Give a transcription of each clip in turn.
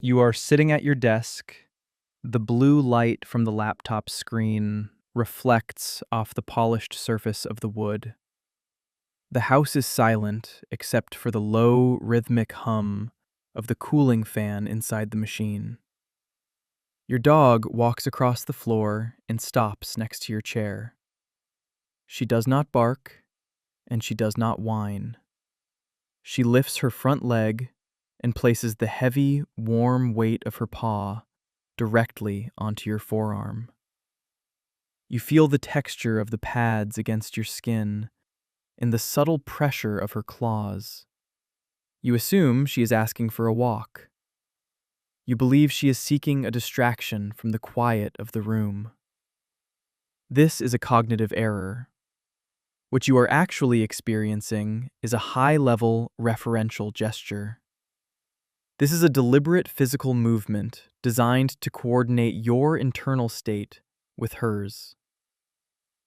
You are sitting at your desk. The blue light from the laptop screen reflects off the polished surface of the wood. The house is silent except for the low, rhythmic hum of the cooling fan inside the machine. Your dog walks across the floor and stops next to your chair. She does not bark, and she does not whine. She lifts her front leg and places the heavy, warm weight of her paw directly onto your forearm. You feel the texture of the pads against your skin and the subtle pressure of her claws. You assume she is asking for a walk. You believe she is seeking a distraction from the quiet of the room. This is a cognitive error. What you are actually experiencing is a high-level referential gesture. This is a deliberate physical movement designed to coordinate your internal state with hers.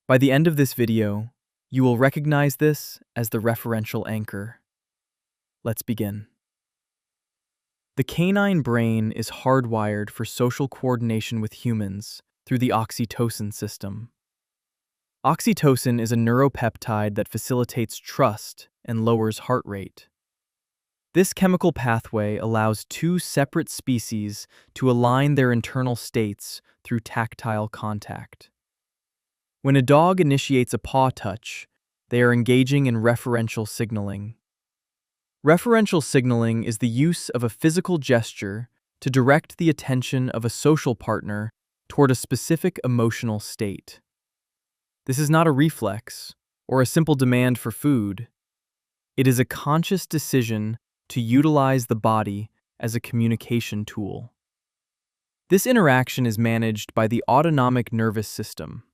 By the end of this video, you will recognize this as the referential anchor. Let's begin. The canine brain is hardwired for social coordination with humans through the oxytocin system. Oxytocin is a neuropeptide that facilitates trust and lowers heart rate. This chemical pathway allows two separate species to align their internal states through tactile contact. When a dog initiates a paw touch, they are engaging in referential signaling. Referential signaling is the use of a physical gesture to direct the attention of a social partner toward a specific emotional state. This is not a reflex or a simple demand for food. It is a conscious decision to utilize the body as a communication tool. This interaction is managed by the autonomic nervous system.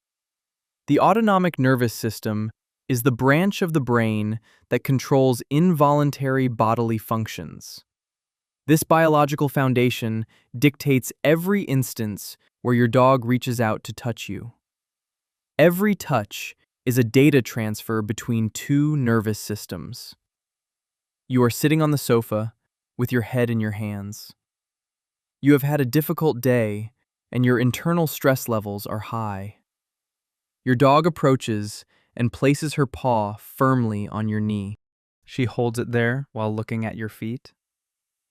The autonomic nervous system is the branch of the brain that controls involuntary bodily functions. This biological foundation dictates every instance where your dog reaches out to touch you. Every touch is a data transfer between two nervous systems. You are sitting on the sofa with your head in your hands. You have had a difficult day and your internal stress levels are high. Your dog approaches and places her paw firmly on your knee. She holds it there while looking at your feet.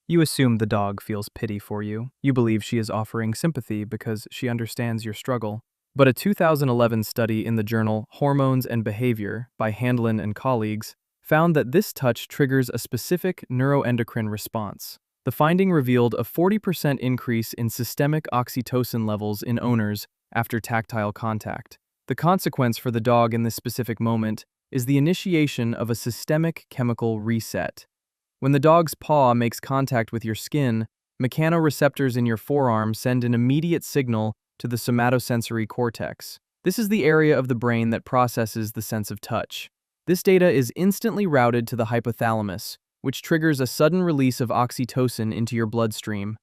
You assume the dog feels pity for you. You believe she is offering sympathy because she understands your struggle. But a 2011 study in the journal Hormones and Behavior by Handlin and colleagues found that this touch triggers a specific neuroendocrine response. The finding revealed a 40% increase in systemic oxytocin levels in owners after tactile contact. The consequence for the dog in this specific moment is the initiation of a systemic chemical reset. When the dog's paw makes contact with your skin, mechanoreceptors in your forearm send an immediate signal to the somatosensory cortex. This is the area of the brain that processes the sense of touch. This data is instantly routed to the hypothalamus, which triggers a sudden release of oxytocin into your bloodstream.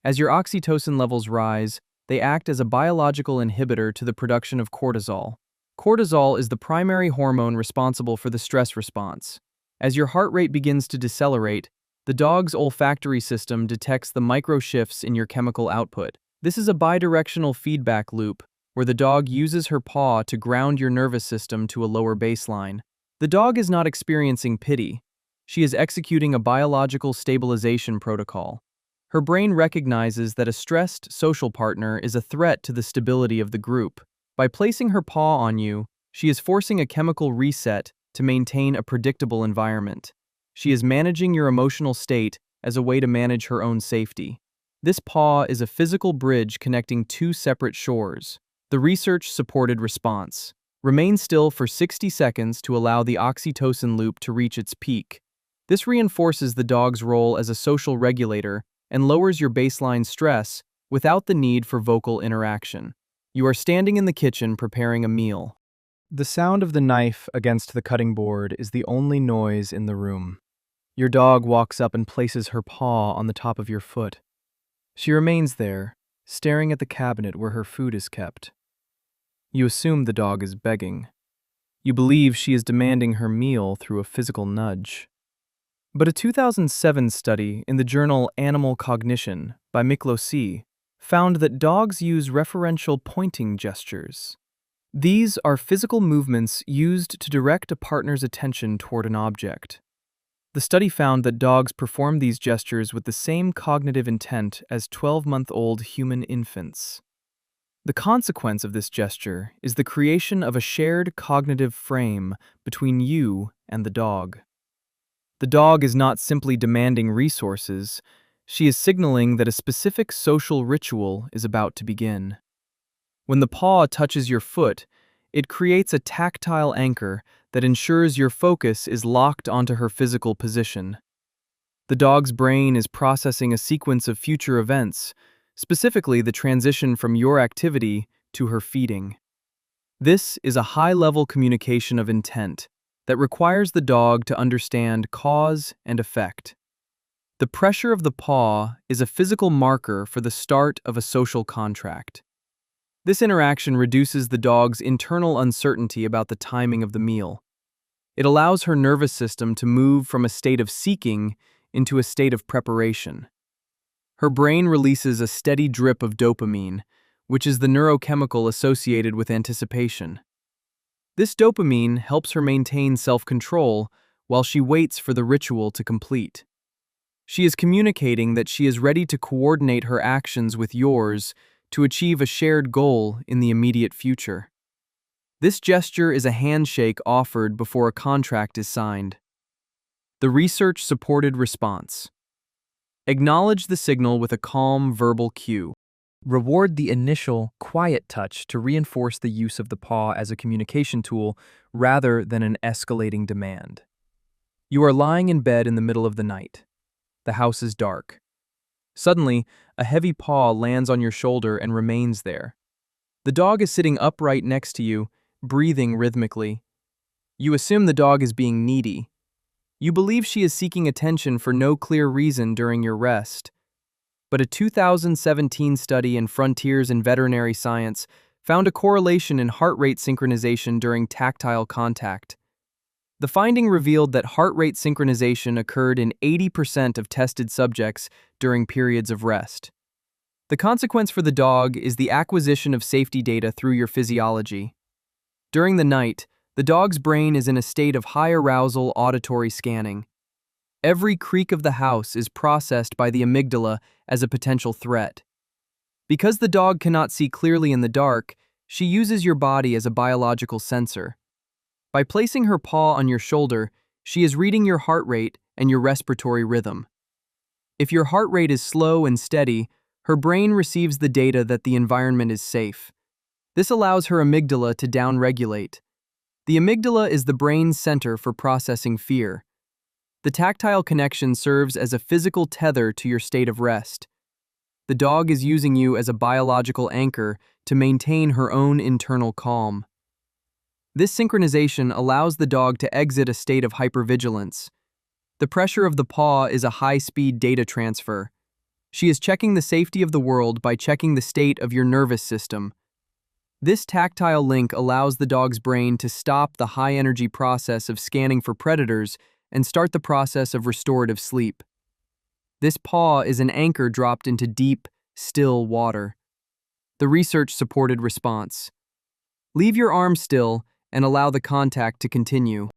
As your oxytocin levels rise, they act as a biological inhibitor to the production of cortisol. Cortisol is the primary hormone responsible for the stress response. As your heart rate begins to decelerate, the dog's olfactory system detects the micro shifts in your chemical output. This is a bidirectional feedback loop where the dog uses her paw to ground your nervous system to a lower baseline. The dog is not experiencing pity. She is executing a biological stabilization protocol. Her brain recognizes that a stressed social partner is a threat to the stability of the group. By placing her paw on you, she is forcing a chemical reset to maintain a predictable environment. She is managing your emotional state as a way to manage her own safety. This paw is a physical bridge connecting two separate shores. The research-supported response. Remain still for 60 seconds to allow the oxytocin loop to reach its peak. This reinforces the dog's role as a social regulator and lowers your baseline stress without the need for vocal interaction. You are standing in the kitchen preparing a meal. The sound of the knife against the cutting board is the only noise in the room. Your dog walks up and places her paw on the top of your foot. She remains there, staring at the cabinet where her food is kept. You assume the dog is begging. You believe she is demanding her meal through a physical nudge. But a 2007 study in the journal Animal Cognition by Miklo C. found that dogs use referential pointing gestures. These are physical movements used to direct a partner's attention toward an object. The study found that dogs perform these gestures with the same cognitive intent as 12-month-old human infants. The consequence of this gesture is the creation of a shared cognitive frame between you and the dog. The dog is not simply demanding resources, she is signaling that a specific social ritual is about to begin. When the paw touches your foot, it creates a tactile anchor that ensures your focus is locked onto her physical position. The dog's brain is processing a sequence of future events, specifically the transition from your activity to her feeding. This is a high-level communication of intent that requires the dog to understand cause and effect. The pressure of the paw is a physical marker for the start of a social contract. This interaction reduces the dog's internal uncertainty about the timing of the meal. It allows her nervous system to move from a state of seeking into a state of preparation. Her brain releases a steady drip of dopamine, which is the neurochemical associated with anticipation. This dopamine helps her maintain self-control while she waits for the ritual to complete. She is communicating that she is ready to coordinate her actions with yours to achieve a shared goal in the immediate future. This gesture is a handshake offered before a contract is signed. The research-supported response. Acknowledge the signal with a calm verbal cue. Reward the initial, quiet touch to reinforce the use of the paw as a communication tool rather than an escalating demand. You are lying in bed in the middle of the night. The house is dark. Suddenly, a heavy paw lands on your shoulder and remains there. The dog is sitting upright next to you, breathing rhythmically. You assume the dog is being needy. You believe she is seeking attention for no clear reason during your rest. But a 2017 study in Frontiers in Veterinary Science found a correlation in heart rate synchronization during tactile contact. The finding revealed that heart rate synchronization occurred in 80% of tested subjects during periods of rest. The consequence for the dog is the acquisition of safety data through your physiology. During the night, the dog's brain is in a state of high arousal auditory scanning. Every creak of the house is processed by the amygdala as a potential threat. Because the dog cannot see clearly in the dark, she uses your body as a biological sensor. By placing her paw on your shoulder, she is reading your heart rate and your respiratory rhythm. If your heart rate is slow and steady, her brain receives the data that the environment is safe. This allows her amygdala to downregulate. The amygdala is the brain's center for processing fear. The tactile connection serves as a physical tether to your state of rest. The dog is using you as a biological anchor to maintain her own internal calm. This synchronization allows the dog to exit a state of hypervigilance. The pressure of the paw is a high-speed data transfer. She is checking the safety of the world by checking the state of your nervous system. This tactile link allows the dog's brain to stop the high-energy process of scanning for predators and start the process of restorative sleep. This paw is an anchor dropped into deep, still water. The research-supported response. Leave your arm still and allow the contact to continue.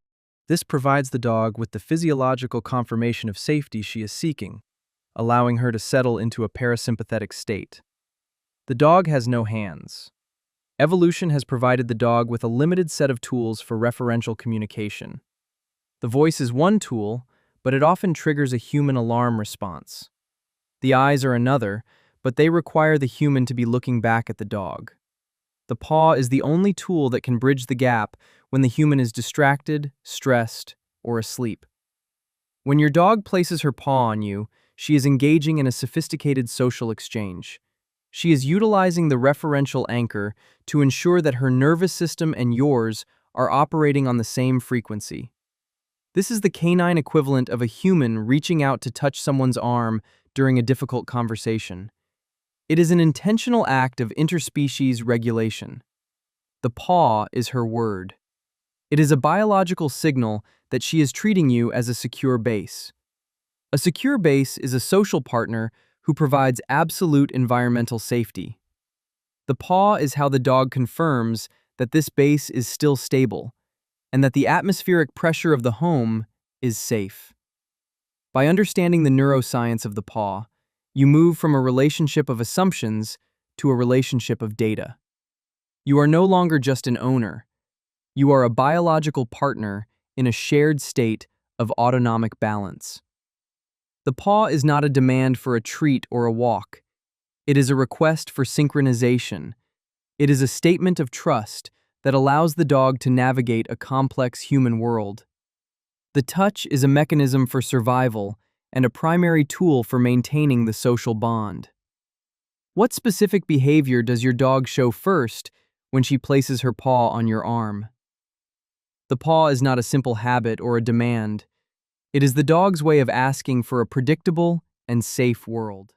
This provides the dog with the physiological confirmation of safety she is seeking, allowing her to settle into a parasympathetic state. The dog has no hands. Evolution has provided the dog with a limited set of tools for referential communication. The voice is one tool, but it often triggers a human alarm response. The eyes are another, but they require the human to be looking back at the dog. The paw is the only tool that can bridge the gap when the human is distracted, stressed, or asleep. When your dog places her paw on you, she is engaging in a sophisticated social exchange. She is utilizing the referential anchor to ensure that her nervous system and yours are operating on the same frequency. This is the canine equivalent of a human reaching out to touch someone's arm during a difficult conversation. It is an intentional act of interspecies regulation. The paw is her word. It is a biological signal that she is treating you as a secure base. A secure base is a social partner who provides absolute environmental safety. The paw is how the dog confirms that this base is still stable and that the atmospheric pressure of the home is safe. By understanding the neuroscience of the paw, you move from a relationship of assumptions to a relationship of data. You are no longer just an owner. You are a biological partner in a shared state of autonomic balance. The paw is not a demand for a treat or a walk. It is a request for synchronization. It is a statement of trust that allows the dog to navigate a complex human world. The touch is a mechanism for survival and a primary tool for maintaining the social bond. What specific behavior does your dog show first when she places her paw on your arm? The paw is not a simple habit or a demand. It is the dog's way of asking for a predictable and safe world.